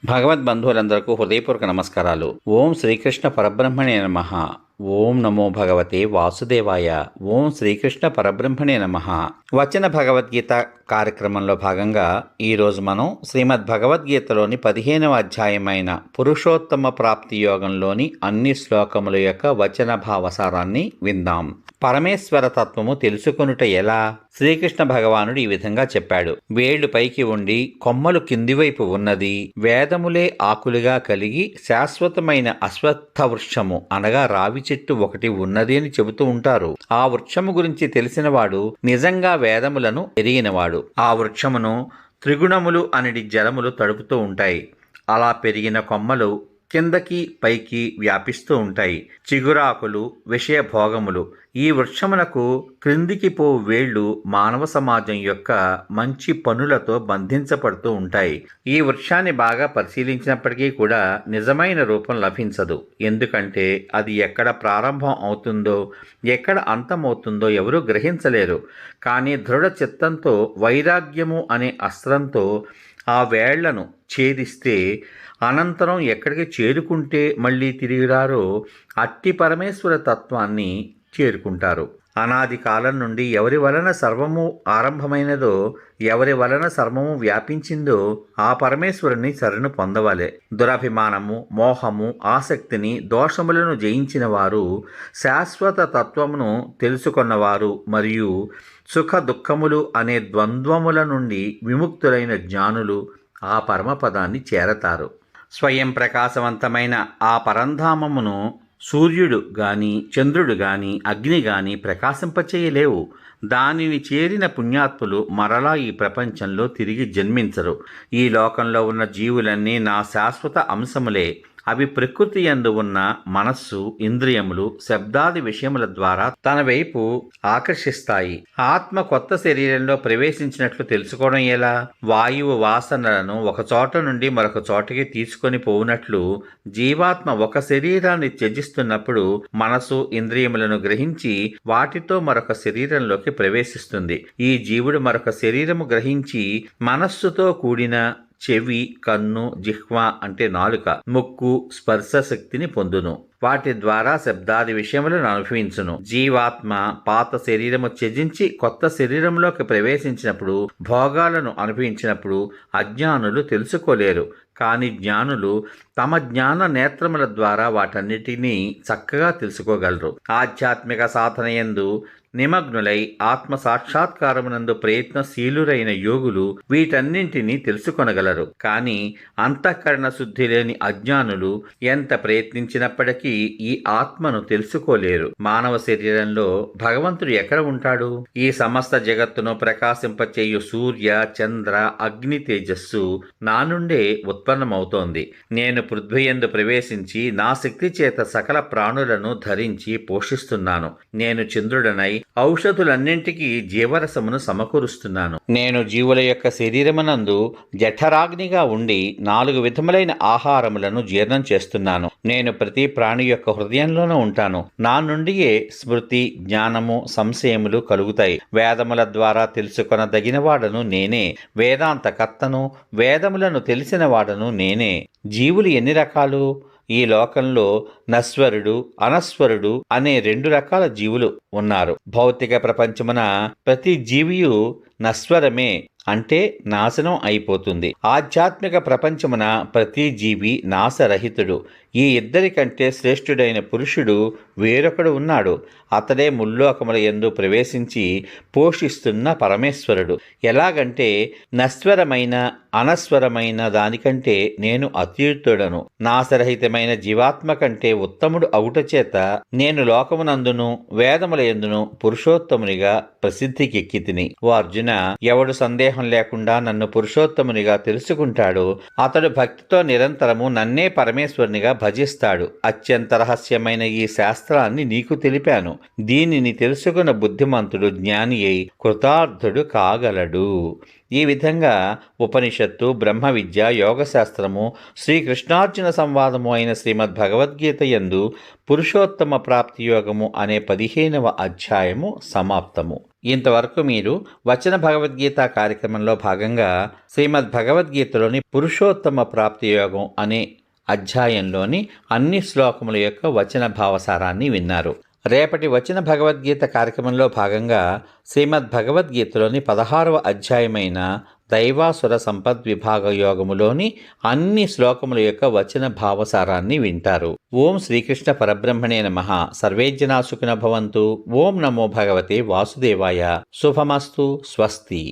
భగవద్బంధువులందరకు హృదయపూర్వక నమస్కారాలు. ఓం శ్రీకృష్ణ పరబ్రహ్మణే నమః. ఓం నమో భగవతే వాసుదేవాయ. ఓం శ్రీకృష్ణ పరబ్రహ్మణే నమః. వచన భగవద్గీత కార్యక్రమంలో భాగంగా ఈరోజు మనం శ్రీమద్ భగవద్గీతలోని 15వ అధ్యాయమైన పురుషోత్తమ ప్రాప్తి యోగంలోని అన్ని శ్లోకముల యొక్క వచన భావసారాన్ని విందాం. పరమేశ్వర తత్వము తెలుసుకొనుట ఎలా? శ్రీకృష్ణ భగవానుడు ఈ విధంగా చెప్పాడు. వేళ్లు పైకి ఉండి కొమ్మలు కిందివైపు ఉన్నది, వేదములే ఆకులుగా కలిగి శాశ్వతమైన అశ్వత్థ వృక్షము అనగా రావి చెట్టు ఒకటి ఉన్నది అని చెబుతూ ఉంటారు. ఆ వృక్షము గురించి తెలిసినవాడు నిజంగా వేదములను ఎరిగినవాడు. ఆ వృక్షమును త్రిగుణములు అనడి జలములు తడుపుతూ ఉంటాయి. అలా పెరిగిన కొమ్మలు కిందకి పైకి వ్యాపిస్తూ ఉంటాయి. చిగురాకులు విషయ భోగములు. ఈ వృక్షమునకు క్రిందికి పోవు వేళ్లు మానవ సమాజం యొక్క మంచి పనులతో బంధించబడుతూ ఉంటాయి. ఈ వృక్షాన్ని బాగా పరిశీలించినప్పటికీ కూడా నిజమైన రూపం లభించదు. ఎందుకంటే అది ఎక్కడ ప్రారంభం అవుతుందో ఎక్కడ అంతమవుతుందో ఎవరూ గ్రహించలేరు. కానీ దృఢ చిత్తంతో వైరాగ్యము అనే అస్త్రంతో ఆ వేళ్లను ఛేదిస్తే అనంతరం ఎక్కడికి చేరుకుంటే మళ్ళీ తిరిగిరారో అట్టి పరమేశ్వర తత్వాన్ని చేరుకుంటారు. అనాది కాలం నుండి ఎవరి వలన సర్వము ఆరంభమైనదో, ఎవరి వలన సర్వము వ్యాపించిందో ఆ పరమేశ్వరుని శరణు పొందవలే. దురభిమానము, మోహము, ఆసక్తిని, దోషములను జయించిన వారు, శాశ్వత తత్వమును తెలుసుకున్నవారు మరియు సుఖ దుఃఖములు అనే ద్వంద్వముల నుండి విముక్తులైన జ్ఞానులు ఆ పరమపదాన్ని చేరతారు. స్వయం ప్రకాశవంతమైన ఆ పరంధామమును సూర్యుడు గాని, చంద్రుడు గాని, అగ్ని గాని ప్రకాశింపచేయలేవు. దానిని చేరిన పుణ్యాత్ములు మరలా ఈ ప్రపంచంలో తిరిగి జన్మించరు. ఈ లోకంలో ఉన్న జీవులన్నీ నా శాశ్వత అంశములే. అవి ప్రకృతి యందు ఉన్న మనస్సు, ఇంద్రియములు, శబ్దాది విషయముల ద్వారా తన వైపు ఆకర్షిస్తాయి. ఆత్మ కొత్త శరీరంలో ప్రవేశించినట్లు తెలుసుకోవడం ఎలా? వాయువు వాసనలను ఒక చోట నుండి మరొక చోటకి తీసుకొని పోవునట్లు జీవాత్మ ఒక శరీరాన్ని త్యజిస్తున్నప్పుడు మనసు, ఇంద్రియములను గ్రహించి వాటితో మరొక శరీరంలోకి ప్రవేశిస్తుంది. ఈ జీవుడు మరొక శరీరము గ్రహించి మనస్సుతో కూడిన చెవి, కన్ను, జిహ్వ అంటే నాలుక, ముక్కు, స్పర్శ శక్తిని పొందును. వాటి ద్వారా శబ్దాది విషయములను అనుభవించును. జీవాత్మ పాత శరీరము త్యజించి కొత్త శరీరంలోకి ప్రవేశించినప్పుడు, భోగాలను అనుభవించినప్పుడు అజ్ఞానులు తెలుసుకోలేరు. కానీ జ్ఞానులు తమ జ్ఞాన నేత్రముల ద్వారా వాటన్నిటినీ చక్కగా తెలుసుకోగలరు. ఆధ్యాత్మిక సాధన యందు నిమగ్నులై ఆత్మ సాక్షాత్కారమునందు ప్రయత్నశీలురైన యోగులు వీటన్నింటినీ తెలుసుకొనగలరు. కానీ అంతఃకరణ శుద్ధి లేని అజ్ఞానులు ఎంత ప్రయత్నించినప్పటికీ ఈ ఆత్మను తెలుసుకోలేరు. మానవ శరీరంలో భగవంతుడు ఎక్కడ ఉంటాడు? ఈ సమస్త జగత్తును ప్రకాశింపచేయు సూర్య, చంద్ర, అగ్ని తేజస్సు నా నుండే ఉత్పన్నమవుతోంది. నేను పృథ్వీయందు ప్రవేశించి నా శక్తి చేత సకల ప్రాణులను ధరించి పోషిస్తున్నాను. నేను చంద్రుడనై ఔషధులన్నింటికీ జీవరసమును సమకూరుస్తున్నాను. నేను జీవుల యొక్క శరీరమునందు జఠరాగ్నిగా ఉండి 4 విధములైన ఆహారములను జీర్ణం చేస్తున్నాను. నేను ప్రతి ప్రాణి యొక్క హృదయంలోనూ ఉంటాను. నా నుండియే స్మృతి, జ్ఞానము, సంశయములు కలుగుతాయి. వేదముల ద్వారా తెలుసుకొనదగిన వాడను నేనే. వేదాంత కర్తను, వేదములను తెలిసిన వాడను నేనే. జీవులు ఎన్ని రకాలు? ఈ లోకంలో నశ్వరుడు, అనశ్వరుడు అనే 2 రకాల జీవులు ఉన్నారు. భౌతిక ప్రపంచమున ప్రతి జీవియు నశ్వరమే, అంటే నాశనం అయిపోతుంది. ఆధ్యాత్మిక ప్రపంచమున ప్రతి జీవి నాశరహితుడు. ఈ ఇద్దరి కంటే శ్రేష్ఠుడైన పురుషుడు వేరొకడు ఉన్నాడు. అతడే ముల్లోకముల యందు ప్రవేశించి పోషిస్తున్న పరమేశ్వరుడు. ఎలాగంటే నశ్వరమైన, అనశ్వరమైన దానికంటే నేను అతీతుడను. నాశరహితమైన జీవాత్మ కంటే ఉత్తముడు అవుట చేత నేను లోకమునందును వేదముల యందును పురుషోత్తమునిగా ప్రసిద్ధికెక్కితిని. ఓ అర్జున, ఎవడు సందేహం లేకుండా నన్ను పురుషోత్తమునిగా తెలుసుకుంటాడో అతడు భక్తితో నిరంతరము నన్నే పరమేశ్వరునిగా భజిస్తాడు. అత్యంత రహస్యమైన ఈ శాస్త్రాన్ని నీకు తెలిపాను. దీనిని తెలుసుకున్న బుద్ధిమంతుడు జ్ఞాని అయి కృతార్థుడు కాగలడు. ఈ విధంగా ఉపనిషత్తు, బ్రహ్మ విద్య, యోగశాస్త్రము, శ్రీకృష్ణార్జున సంవాదము అయిన శ్రీమద్ భగవద్గీత యందు పురుషోత్తమ ప్రాప్తి యోగము అనే 15వ అధ్యాయము సమాప్తము. ఇంతవరకు మీరు వచన భగవద్గీత కార్యక్రమంలో భాగంగా శ్రీమద్ భగవద్గీతలోని పురుషోత్తమ ప్రాప్తి యోగం అనే అధ్యాయంలోని అన్ని శ్లోకముల యొక్క వచన భావసారాన్ని విన్నారు. రేపటి వచన భగవద్గీత కార్యక్రమంలో భాగంగా శ్రీమద్ భగవద్గీతలోని 16వ అధ్యాయమైన దైవాసుర సంపద్విభాగ యోగములోని అన్ని శ్లోకముల యొక్క వచన భావసారాన్ని వింటారు. ఓం శ్రీకృష్ణ పరబ్రహ్మణే నమః. సర్వే జనా సుఖినో భవంతు. ఓం నమో భగవతే వాసుదేవాయ. శుభమస్తు. స్వస్తి.